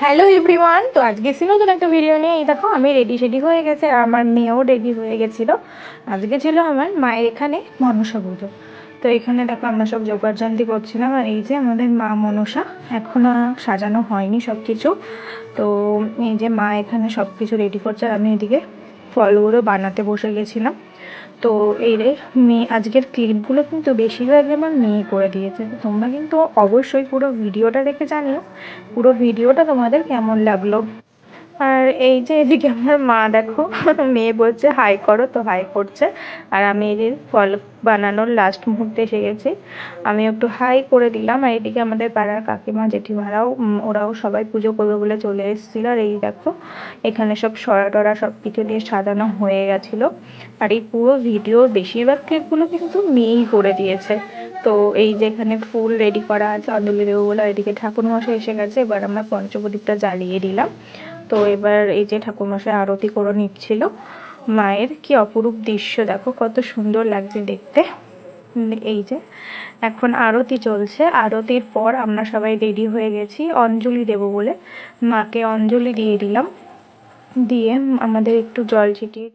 Hello everyone, তো আজকে নতুন একটা ভিডিও নিয়ে এই দেখো আমি রেডি হয়ে গেছে আর আমার মেয়েও রেডি হয়ে গেছিলো। আজকে ছিল আমার মায়ের এখানে মনসা পুজো। তো এখানে দেখো আমরা সব জোগাড়যন্ত্র করছিলাম আর এই যে আমাদের মা মনসা এখনো সাজানো হয়নি সব কিছু। তো এই যে মা এখানে সব কিছু রেডি করছে আর আমি এদিকে ফলগুলো বানাতে বসে গেছিলাম। তো এই রে মেয়ে আজকের ক্লিপগুলো কিন্তু বেশিরভাগ আমার মেয়ে করে দিয়েছে। তোমরা কিন্তু অবশ্যই পুরো ভিডিওটা দেখে জানিও পুরো ভিডিওটা তোমাদের কেমন লাগলো। আর এই যে এদিকে আমার মা দেখো মেয়ে বলছে হাই করো, তো হাই করছে। আর আমি এই যে ফল বানানোর লাস্ট মুহূর্তে এসে গেছি, আমি একটু হাই করে দিলাম। আর এদিকে আমাদের পাড়ার কাকিমা জেঠিমারাও ওরাও সবাই পুজো করবে বলে চলে এসেছিলো। আর এই দেখো এখানে সব সরা টরা সব কিছু দিয়ে সাজানো হয়ে গেছিলো। আর এই পুরো ভিডিওর বেশিরভাগ ক্লিপগুলো কিন্তু মেয়েই করে দিয়েছে। তো এই যে এখানে ফুল রেডি করা আছে অঞ্জলি দেবো বলে, এদিকে ঠাকুরমশাই এসে গেছে, এবার আমরা পঞ্চপ্রদীপটা জ্বালিয়ে দিলাম। তো এবার এই যে ঠাকুরমশাই আরতি করে নিচ্ছিল মায়ের। কি অপরূপ দৃশ্য দেখো, কত সুন্দর লাগছে দেখতে। এই যে এখন আরতি চলছে, আরতির পর আমরা সবাই রেডি হয়ে গেছি অঞ্জলি দেব বলে। মাকে অঞ্জলি দিয়ে দিলাম, দিয়ে আমাদের একটু জল ছিটিয়ে